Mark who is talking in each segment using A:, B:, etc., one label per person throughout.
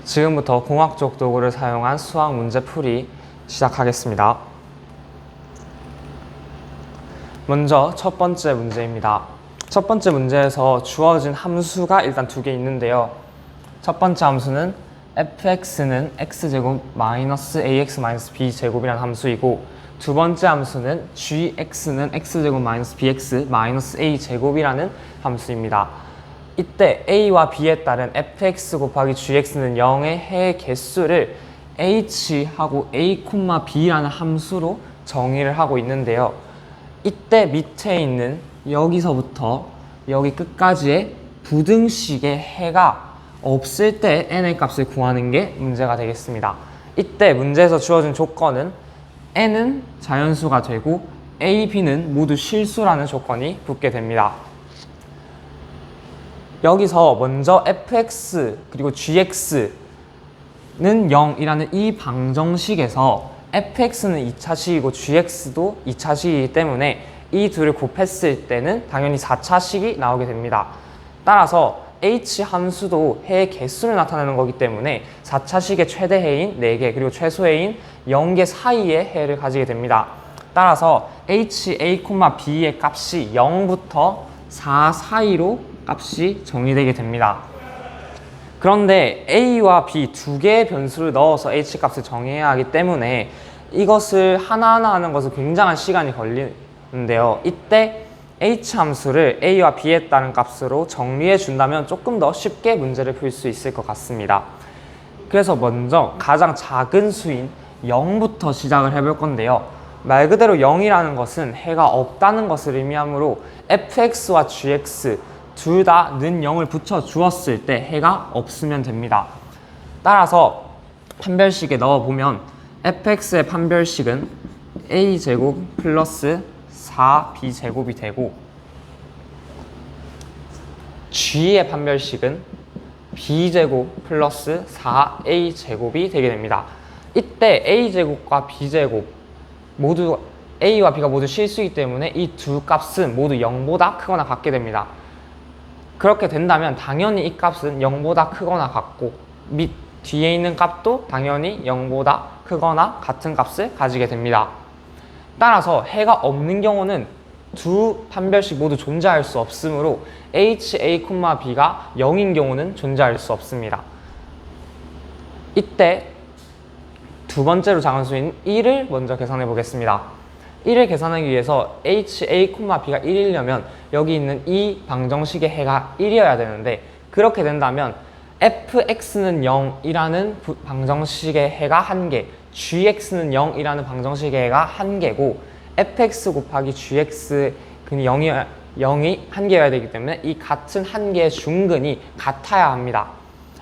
A: 지금부터 공학적 도구를 사용한 수학 문제풀이 시작하겠습니다. 먼저 첫 번째 문제입니다. 첫 번째 문제에서 주어진 함수가 일단 두 개 있는데요. 첫 번째 함수는 fx는 x제곱 마이너스 ax 마이너스 b제곱이라는 함수이고, 두 번째 함수는 gx는 x제곱 마이너스 bx 마이너스 a제곱이라는 함수입니다. 이때 a와 b에 따른 fx 곱하기 gx는 0의 해의 개수를 h하고 a, b라는 함수로 정의를 하고 있는데요. 이때 밑에 있는 여기서부터 여기 끝까지의 부등식의 해가 없을 때 n의 값을 구하는 게 문제가 되겠습니다. 이때 문제에서 주어진 조건은 n은 자연수가 되고 a, b는 모두 실수라는 조건이 붙게 됩니다. 여기서 먼저 fx 그리고 gx는 0이라는 이 방정식에서 fx는 2차식이고 gx도 2차식이기 때문에 이 둘을 곱했을 때는 당연히 4차식이 나오게 됩니다. 따라서 h 함수도 해의 개수를 나타내는 거기 때문에 4차식의 최대 해인 4개 그리고 최소 해인 0개 사이의 해를 가지게 됩니다. 따라서 h, a, b의 값이 0부터 4 사이로 값이 정의되게 됩니다. 그런데 a와 b 두 개의 변수를 넣어서 h 값을 정해야 하기 때문에 이것을 하나하나 하는 것은 굉장한 시간이 걸리는데요. 이때 h 함수를 a와 b에 따른 값으로 정리해 준다면 조금 더 쉽게 문제를 풀 수 있을 것 같습니다. 그래서 먼저 가장 작은 수인 0부터 시작을 해볼 건데요. 말 그대로 0이라는 것은 해가 없다는 것을 의미하므로 fx와 gx 둘 다 는 0을 붙여 주었을 때 해가 없으면 됩니다. 따라서 판별식에 넣어보면 fx의 판별식은 a제곱 플러스 4b제곱이 되고, g의 판별식은 b제곱 플러스 4a제곱이 되게 됩니다. 이때 a제곱과 b제곱 모두 a와 b가 모두 실수이기 때문에 이 두 값은 모두 0보다 크거나 같게 됩니다. 그렇게 된다면 당연히 이 값은 0보다 크거나 같고 밑 뒤에 있는 값도 당연히 0보다 크거나 같은 값을 가지게 됩니다. 따라서 해가 없는 경우는 두 판별식 모두 존재할 수 없으므로 h, a, b가 0인 경우는 존재할 수 없습니다. 이때 두 번째로 작은 수인 1을 먼저 계산해 보겠습니다. 1을 계산하기 위해서 h, a, b가 1이려면 여기 있는 이 방정식의 해가 1이어야 되는데, 그렇게 된다면 fx는 0이라는 방정식의 해가 1개, gx는 0이라는 방정식의 해가 1개고 fx 곱하기 gx 근이 0이 1개여야 되기 때문에 이 같은 1개의 중근이 같아야 합니다.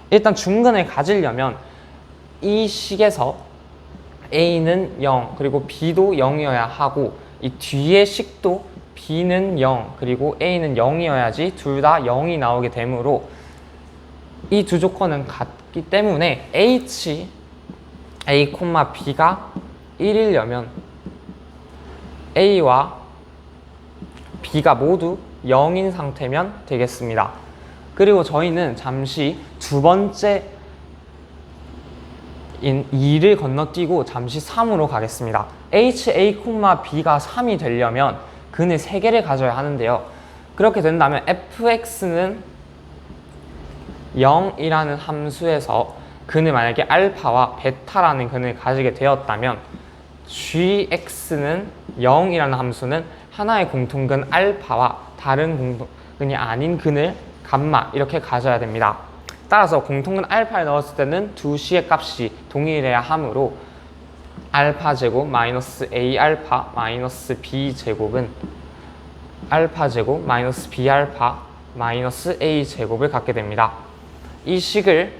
A: 일단 중근을 가지려면 이 식에서 a는 0 그리고 b도 0이어야 하고, 이 뒤의 식도 b는 0 그리고 a는 0이어야지 둘 다 0이 나오게 되므로 이 두 조건은 같기 때문에 h, a, b가 1이려면 a와 b가 모두 0인 상태면 되겠습니다. 그리고 저희는 잠시 두 번째 인 2를 건너뛰고 잠시 3으로 가겠습니다. h, a, b가 3이 되려면 근을 3개를 가져야 하는데요. 그렇게 된다면 fx는 0이라는 함수에서 근을 만약에 알파와 베타라는 근을 가지게 되었다면 gx는 0이라는 함수는 하나의 공통근 알파와 다른 공통근이 아닌 근을 감마 이렇게 가져야 됩니다. 따라서 공통근 알파에 넣었을 때는 두 시의 값이 동일해야 하므로 알파 제곱 마이너스 a 알파 마이너스 b 제곱은 알파 제곱 마이너스 b 알파 마이너스 a 제곱을 갖게 됩니다. 이 식을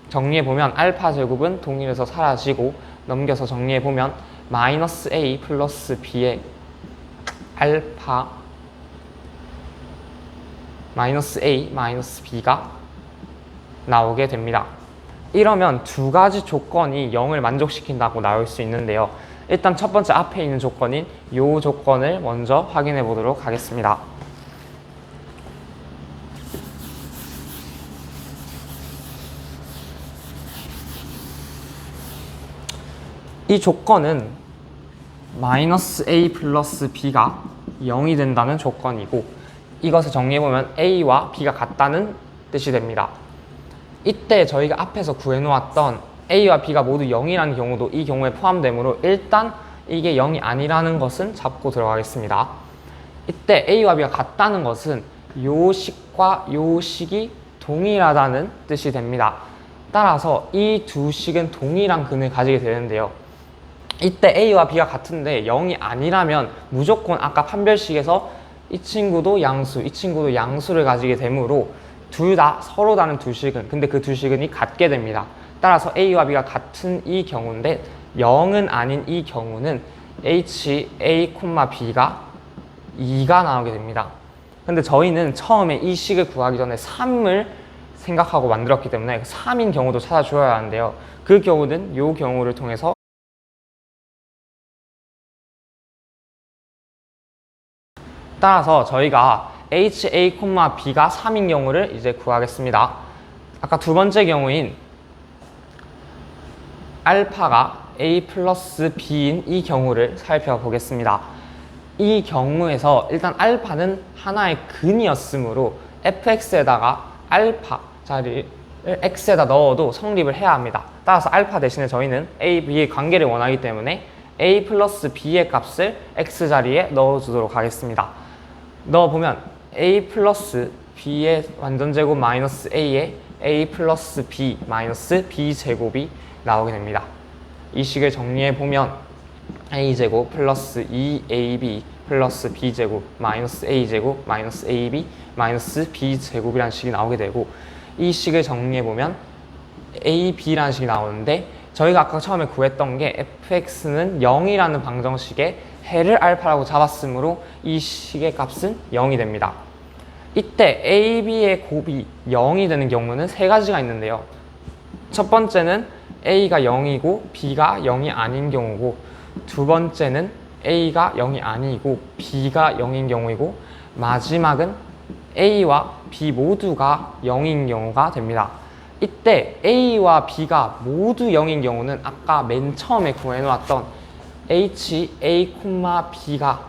A: 정리해보면 알파 제곱은 동일해서 사라지고, 넘겨서 정리해보면 마이너스 a 플러스 b의 알파 마이너스 a 마이너스 b가 나오게 됩니다. 이러면 두 가지 조건이 0을 만족시킨다고 나올 수 있는데요. 일단 첫 번째 앞에 있는 조건인 이 조건을 먼저 확인해 보도록 하겠습니다. 이 조건은 마이너스 a 플러스 b가 0이 된다는 조건이고, 이것을 정리해보면 a와 b가 같다는 뜻이 됩니다. 이때 저희가 앞에서 구해놓았던 a와 b가 모두 0이라는 경우도 이 경우에 포함되므로 일단 이게 0이 아니라는 것은 잡고 들어가겠습니다. 이때 a와 b가 같다는 것은 요 식과 요 식이 동일하다는 뜻이 됩니다. 따라서 이 두 식은 동일한 근을 가지게 되는데요. 이때 a와 b가 같은데 0이 아니라면 무조건 아까 판별식에서 이 친구도 양수, 이 친구도 양수를 가지게 되므로 둘 다 서로 다른 두 식은, 근데 그 두 식은이 같게 됩니다. 따라서 a와 b가 같은 이 경우인데 0은 아닌 이 경우는 h, a, b가 2가 나오게 됩니다. 근데 저희는 처음에 이 식을 구하기 전에 3을 생각하고 만들었기 때문에 3인 경우도 찾아줘야 하는데요. 그 경우는 이 경우를 통해서 따라서 저희가 h, a, b가 3인 경우를 이제 구하겠습니다. 아까 두 번째 경우인 알파가 a 플러스 b인 이 경우를 살펴보겠습니다. 이 경우에서 일단 알파는 하나의 근이었으므로 fx에다가 알파 자리를 x에다 넣어도 성립을 해야 합니다. 따라서 알파 대신에 저희는 a, b의 관계를 원하기 때문에 a 플러스 b의 값을 x 자리에 넣어주도록 하겠습니다. 넣어보면 a 플러스 b의 완전제곱 마이너스 a에 a 플러스 b 마이너스 b 제곱이 나오게 됩니다. 이 식을 정리해보면 a제곱 플러스 2ab 플러스 b제곱 마이너스 a제곱 마이너스 ab 마이너스 b제곱이라는 식이 나오게 되고, 이 식을 정리해보면 ab라는 식이 나오는데 저희가 아까 처음에 구했던 게 fx는 0이라는 방정식에 해를 알파라고 잡았으므로 이 식의 값은 0이 됩니다. 이때 ab의 곱이 0이 되는 경우는 세 가지가 있는데요. 첫 번째는 a가 0이고 b가 0이 아닌 경우고, 두 번째는 a가 0이 아니고 b가 0인 경우이고, 마지막은 a와 b 모두가 0인 경우가 됩니다. 이때 a와 b가 모두 0인 경우는 아까 맨 처음에 구해놓았던 h, a, b가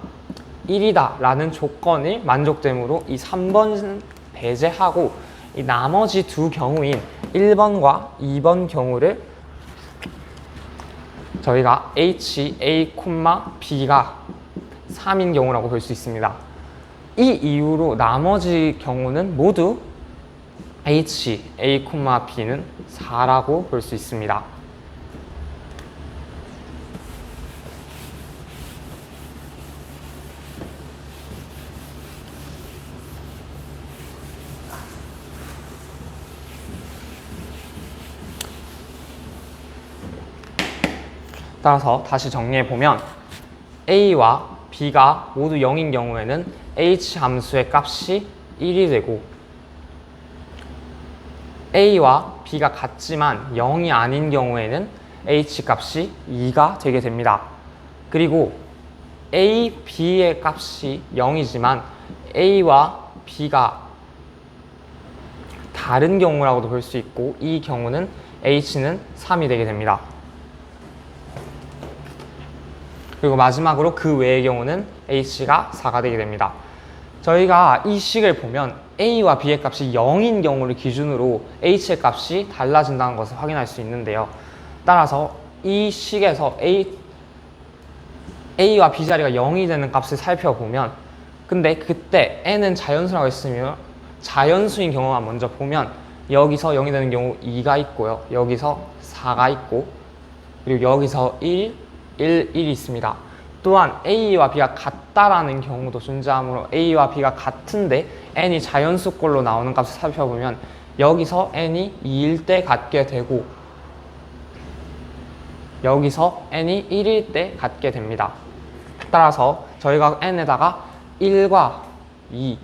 A: 1이다 라는 조건이 만족되므로 이 3번은 배제하고 이 나머지 두 경우인 1번과 2번 경우를 저희가 h, a, b가 3인 경우라고 볼 수 있습니다. 이 이후로 나머지 경우는 모두 h, a, b는 4라고 볼 수 있습니다. 따라서 다시 정리해보면 a와 b가 모두 0인 경우에는 h 함수의 값이 1이 되고, a와 b가 같지만 0이 아닌 경우에는 h 값이 2가 되게 됩니다. 그리고 a, b의 값이 0이지만 a와 b가 다른 경우라고도 볼 수 있고, 이 경우는 h는 3이 되게 됩니다. 그리고 마지막으로 그 외의 경우는 h가 4가 되게 됩니다. 저희가 이 식을 보면 a와 b의 값이 0인 경우를 기준으로 h의 값이 달라진다는 것을 확인할 수 있는데요. 따라서 이 식에서 a와 b 자리가 0이 되는 값을 살펴보면, 근데 그때 n은 자연수라고 했으면 자연수인 경우만 먼저 보면 여기서 0이 되는 경우 2가 있고요. 여기서 4가 있고, 그리고 여기서 1, 1, 1이 있습니다. 또한 a와 b가 같다라는 경우도 존재하므로 a와 b가 같은데 n이 자연수꼴로 나오는 값을 살펴보면 여기서 n이 2일 때 같게 되고, 여기서 n이 1일 때 같게 됩니다. 따라서 저희가 n에다가 1과 2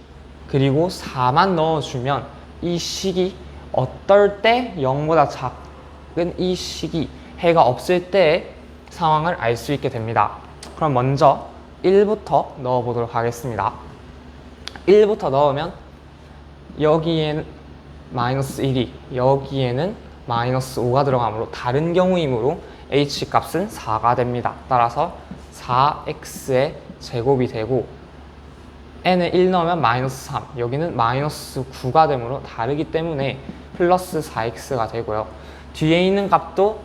A: 그리고 4만 넣어주면 이 식이 어떨 때 0보다 작은 이 식이 해가 없을 때의 상황을 알 수 있게 됩니다. 그럼 먼저 1부터 넣어보도록 하겠습니다. 1부터 넣으면 여기에는 마이너스 1이, 여기에는 마이너스 5가 들어가므로 다른 경우이므로 h 값은 4가 됩니다. 따라서 4x의 제곱이 되고 n에 1 넣으면 마이너스 3, 여기는 마이너스 9가 되므로 다르기 때문에 플러스 4x가 되고요. 뒤에 있는 값도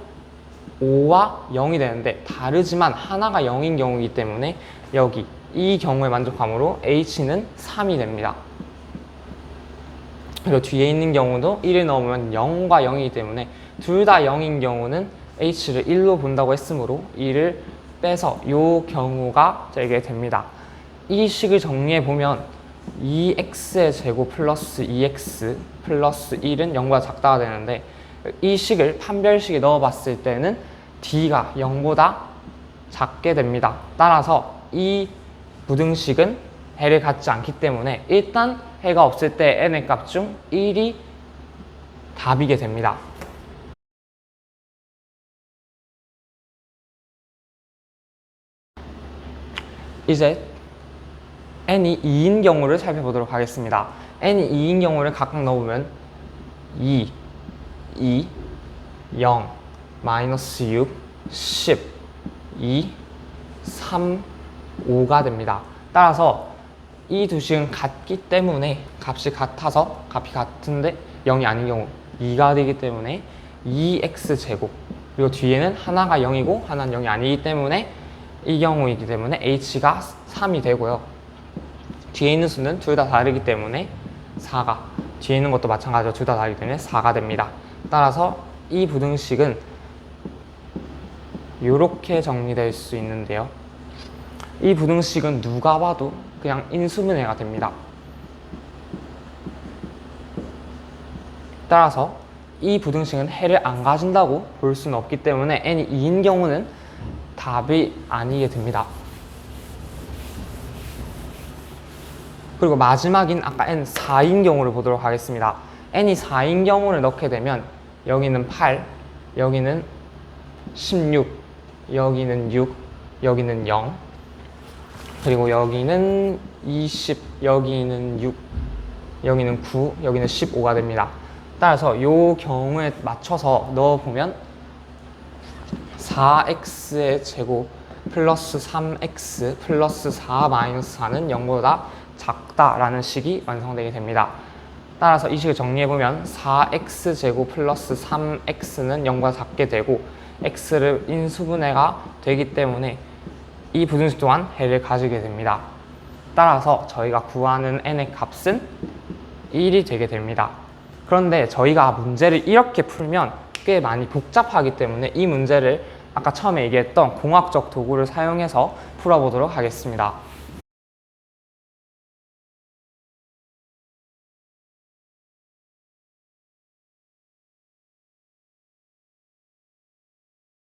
A: 5와 0이 되는데 다르지만 하나가 0인 경우이기 때문에 여기 이 경우에 만족함으로 h는 3이 됩니다. 그리고 뒤에 있는 경우도 1을 넣으면 0과 0이기 때문에 둘 다 0인 경우는 h를 1로 본다고 했으므로 1을 빼서 이 경우가 되게 됩니다. 이 식을 정리해 보면 2x의 제곱 플러스 2x 플러스 1은 0보다 작다가 되는데 이 식을 판별식에 넣어 봤을 때는 d가 0보다 작게 됩니다. 따라서 이 부등식은 해를 갖지 않기 때문에 일단 해가 없을 때 n의 값 중 1이 답이게 됩니다. 이제 n이 2인 경우를 살펴보도록 하겠습니다. n이 2인 경우를 각각 넣어보면 2, 0, 마이너스 6, 10, 2, 3, 5가 됩니다. 따라서 이 두 식은 같기 때문에 값이 같아서 값이 같은데 0이 아닌 경우 2가 되기 때문에 2x제곱 그리고 뒤에는 하나가 0이고 하나는 0이 아니기 때문에 이 경우이기 때문에 h가 3이 되고요. 뒤에 있는 수는 둘 다 다르기 때문에 4가 뒤에 있는 것도 마찬가지로 둘 다 다르기 때문에 4가 됩니다. 따라서 이 부등식은 이렇게 정리될 수 있는데요. 이 부등식은 누가 봐도 그냥 인수분해가 됩니다. 따라서 이 부등식은 해를 안 가진다고 볼 수는 없기 때문에 n이 2인 경우는 답이 아니게 됩니다. 그리고 마지막인 아까 n 4인 경우를 보도록 하겠습니다. n이 4인 경우를 넣게 되면 여기는 8, 여기는 16, 여기는 6, 여기는 0, 그리고 여기는 20, 여기는 6, 여기는 9, 여기는 15가 됩니다. 따라서 이 경우에 맞춰서 넣어보면 4x의 제곱 플러스 3x 플러스 4 마이너스 4는 0보다 작다라는 식이 완성되게 됩니다. 따라서 이 식을 정리해보면 4x제곱 플러스 3x는 0보다 작게 되고 x를 인수분해가 되기 때문에 이 부등식 또한 해를 가지게 됩니다. 따라서 저희가 구하는 n의 값은 1이 되게 됩니다. 그런데 저희가 문제를 이렇게 풀면 꽤 많이 복잡하기 때문에 이 문제를 아까 처음에 얘기했던 공학적 도구를 사용해서 풀어보도록 하겠습니다.